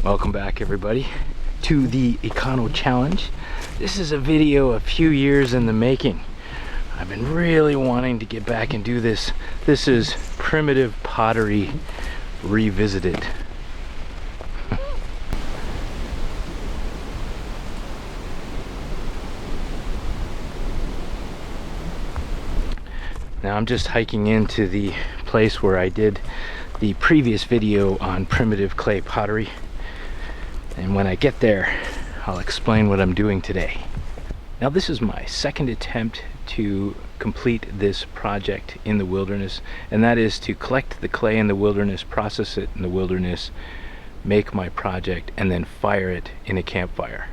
Welcome back everybody to the EconoChallenge. This is a video a few years in the making. I've been really wanting to get back and do this. This is primitive pottery revisited. Now I'm just hiking into the place where I did the previous video on primitive clay pottery. And when I get there, I'll explain what I'm doing today. Now this is my second attempt to complete this project in the wilderness, and that is to collect the clay in the wilderness, process it in the wilderness, make my project, and then fire it in a campfire.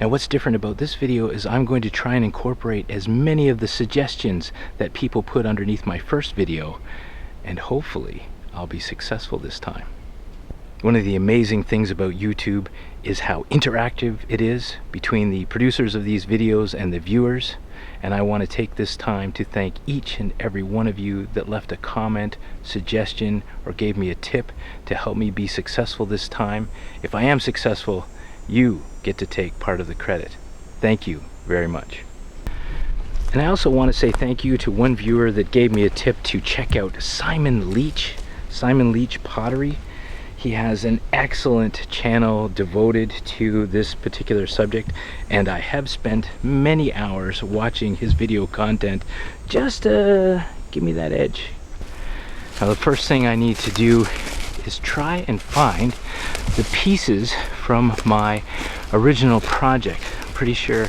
Now what's different about this video is I'm going to try and incorporate as many of the suggestions that people put underneath my first video, and hopefully I'll be successful this time. One of the amazing things about YouTube is how interactive it is between the producers of these videos and the viewers, and I want to take this time to thank each and every one of you that left a comment, suggestion, or gave me a tip to help me be successful this time. If I am successful, you get to take part of the credit. Thank you very much. And I also want to say thank you to one viewer that gave me a tip to check out Simon Leach Pottery. He has an excellent channel devoted to this particular subject, and I have spent many hours watching his video content just to give me that edge. Now the first thing I need to do is try and find the pieces from my original project. I'm pretty sure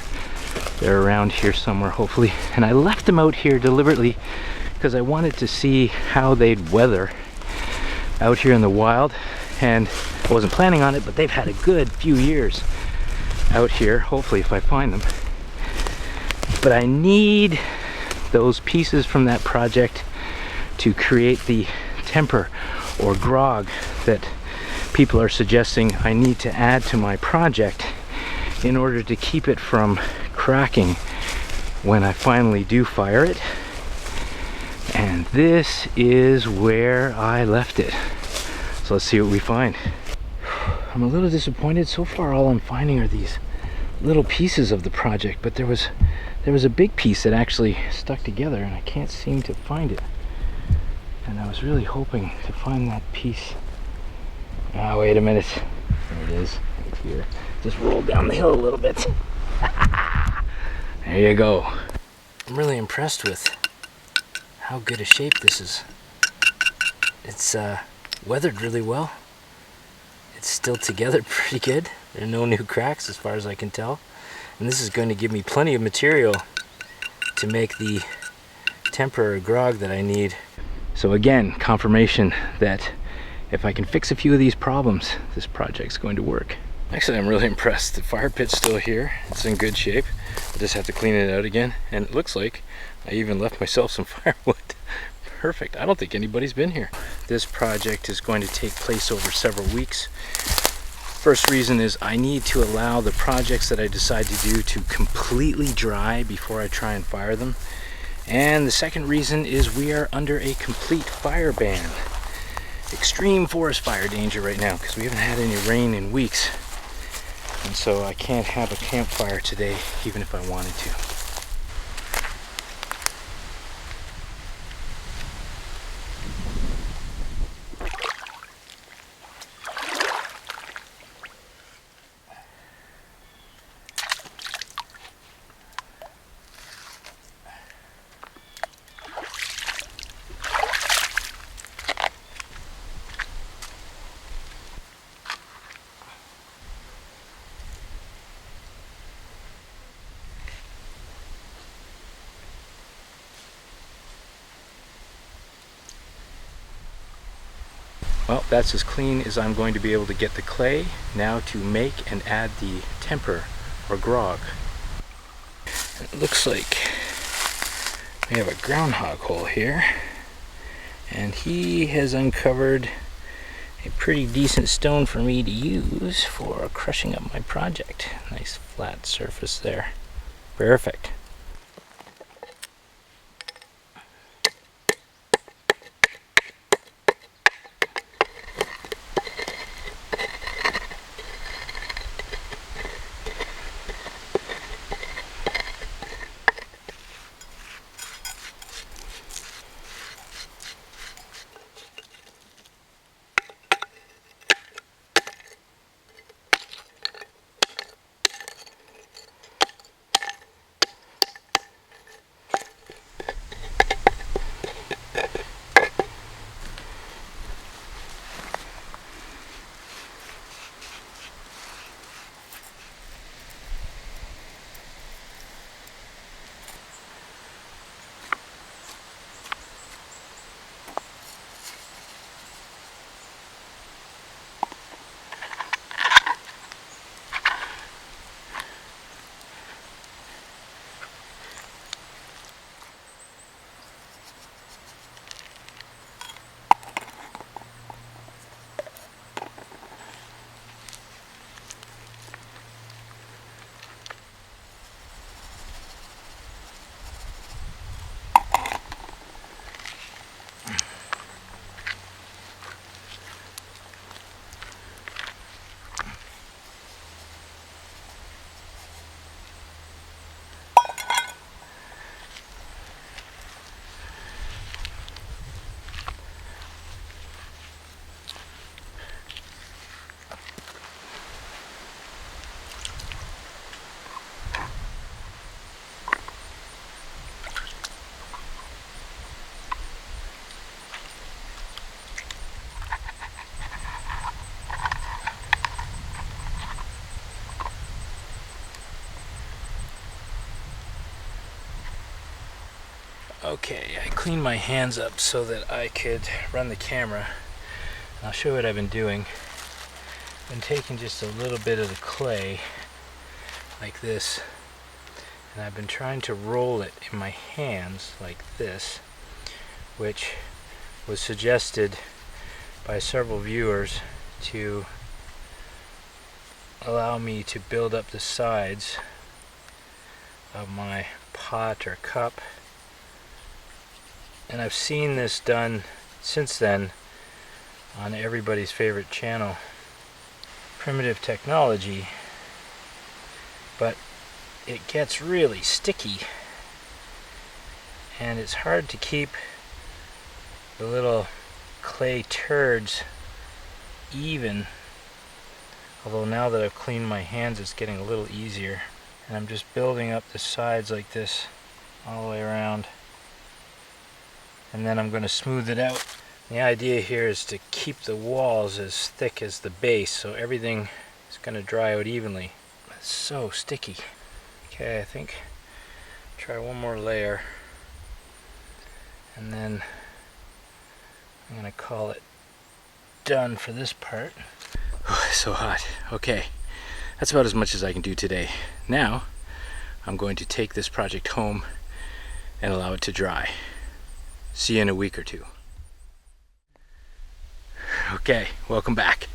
they're around here somewhere, hopefully, and I left them out here deliberately because I wanted to see how they'd weather out here in the wild. And I wasn't planning on it, but they've had a good few years out here, hopefully, if I find them. But I need those pieces from that project to create the temper or grog that people are suggesting I need to add to my project in order to keep it from cracking when I finally do fire it. And this is where I left it. So let's see what we find. I'm a little disappointed. So far all I'm finding are these little pieces of the project, but there was a big piece that actually stuck together and I can't seem to find it. And I was really hoping to find that piece. Oh, wait a minute. There it is, right here. Just rolled down the hill a little bit. There you go. I'm really impressed with how good a shape this is. It's weathered really well. It's still together pretty good. There are no new cracks as far as I can tell. And this is going to give me plenty of material to make the temper or grog that I need. So again, confirmation that if I can fix a few of these problems, this project's going to work. Actually, I'm really impressed. The fire pit's still here. It's in good shape. I just have to clean it out again. And it looks like I even left myself some firewood. Perfect. I don't think anybody's been here. This project is going to take place over several weeks. First reason is I need to allow the projects that I decide to do to completely dry before I try and fire them. And the second reason is we are under a complete fire ban. Extreme forest fire danger right now because we haven't had any rain in weeks. And so I can't have a campfire today even if I wanted to. Well, that's as clean as I'm going to be able to get the clay. Now to make and add the temper or grog. It looks like we have a groundhog hole here, and he has uncovered a pretty decent stone for me to use for crushing up my project. Nice flat surface there. Perfect. Okay, I cleaned my hands up so that I could run the camera. I'll show you what I've been doing. I've been taking just a little bit of the clay, like this, and I've been trying to roll it in my hands, like this, which was suggested by several viewers to allow me to build up the sides of my pot or cup. And I've seen this done since then on everybody's favorite channel, Primitive Technology, but it gets really sticky and it's hard to keep the little clay turds even, although now that I've cleaned my hands it's getting a little easier. And I'm just building up the sides like this all the way around, and then I'm going to smooth it out. The idea here is to keep the walls as thick as the base so everything is going to dry out evenly. It's so sticky. Okay, I think try one more layer and then I'm going to call it done for this part. Oh, it's so hot. Okay, that's about as much as I can do today. Now I'm going to take this project home and allow it to dry. See you in a week or two. Okay, welcome back.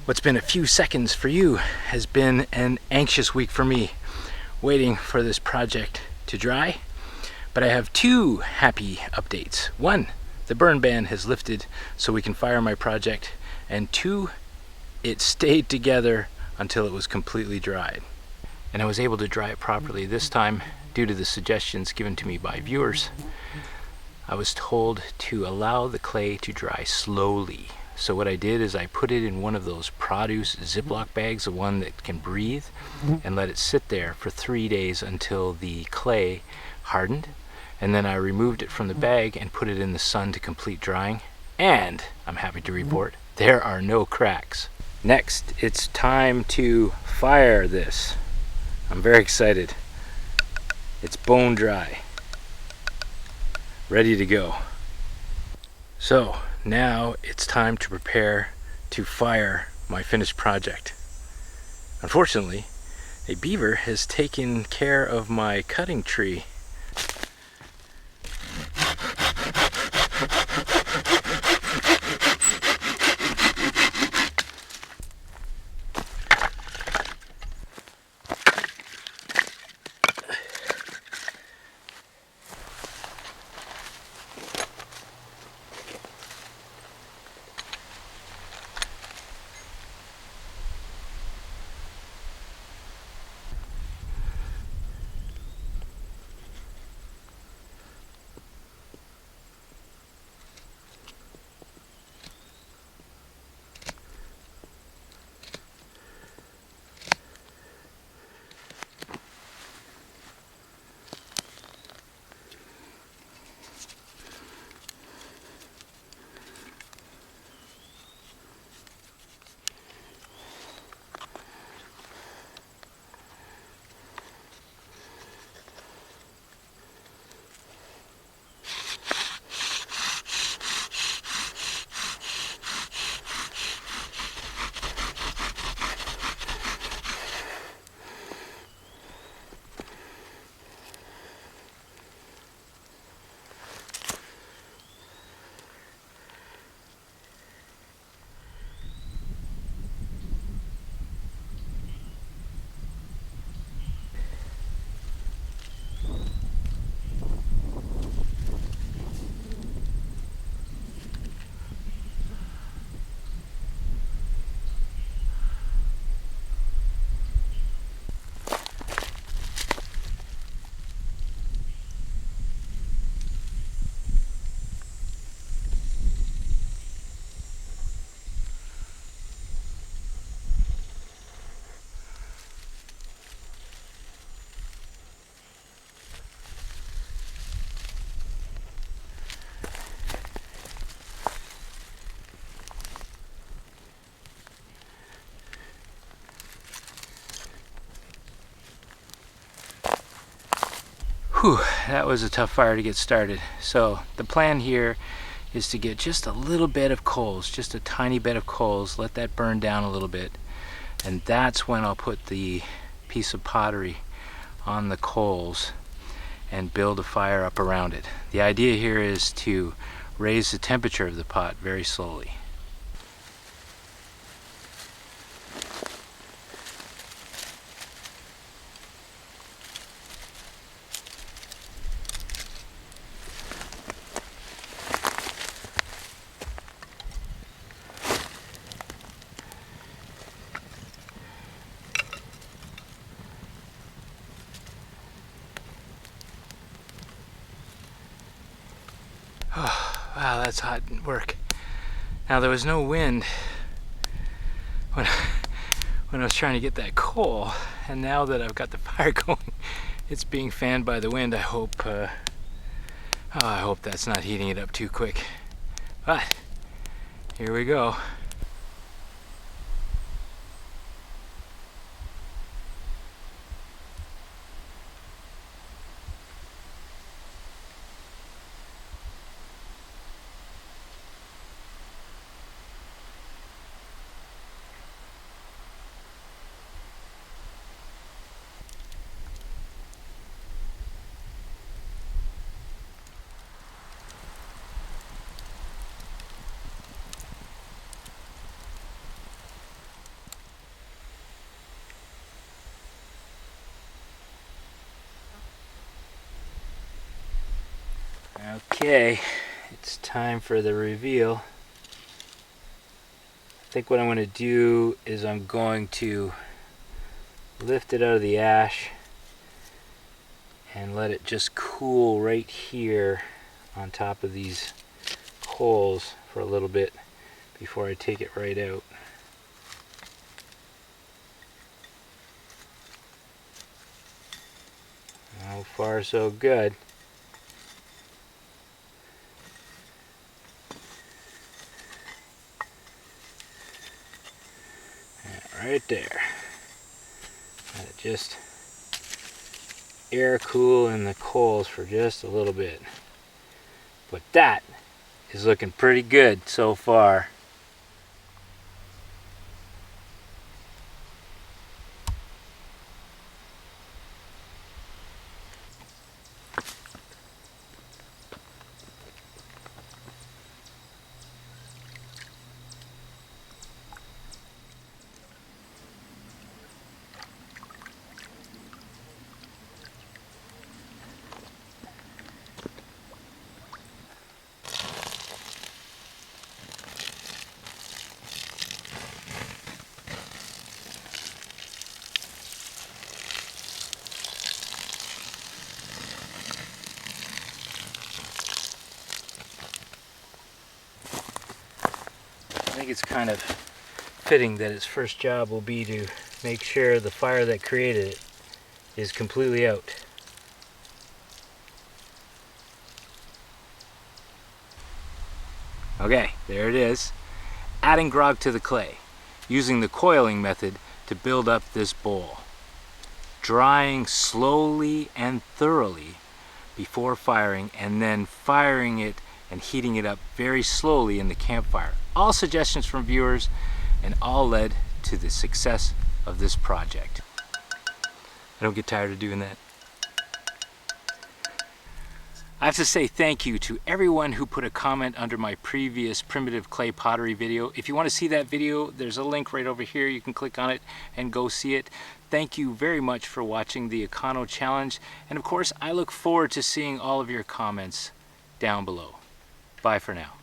What's been a few seconds for you has been an anxious week for me, waiting for this project to dry. But I have two happy updates. One, the burn ban has lifted so we can fire my project, and two, it stayed together until it was completely dried. And I was able to dry it properly this time due to the suggestions given to me by viewers. I was told to allow the clay to dry slowly. So what I did is I put it in one of those produce ziplock bags, the one that can breathe, and let it sit there for 3 days until the clay hardened. And then I removed it from the bag and put it in the sun to complete drying. And I'm happy to report there are no cracks. Next, it's time to fire this. I'm very excited. It's bone dry, ready to go. So now it's time to prepare to fire my finished project. Unfortunately, a beaver has taken care of my cutting tree. Whew, that was a tough fire to get started. So the plan here is to get just a little bit of coals, just a tiny bit of coals, let that burn down a little bit, and that's when I'll put the piece of pottery on the coals and build a fire up around it. The idea here is to raise the temperature of the pot very slowly. Oh, wow, that's hot work. Now there was no wind when I was trying to get that coal, and now that I've got the fire going, it's being fanned by the wind. I hope that's not heating it up too quick. But here we go. Okay, it's time for the reveal. I think what I'm going to do is I'm going to lift it out of the ash and let it just cool right here on top of these coals for a little bit before I take it right out. So far so good. Right there. Let it just air cool in the coals for just a little bit. But that is looking pretty good so far. I think it's kind of fitting that its first job will be to make sure the fire that created it is completely out. Okay, there it is. Adding grog to the clay, using the coiling method to build up this bowl. Drying slowly and thoroughly before firing, and then firing it and heating it up very slowly in the campfire. All suggestions from viewers, and all led to the success of this project. I don't get tired of doing that. I have to say thank you to everyone who put a comment under my previous primitive clay pottery video. If you want to see that video, there's a link right over here. You can click on it and go see it. Thank you very much for watching the EconoChallenge. And of course, I look forward to seeing all of your comments down below. Bye for now.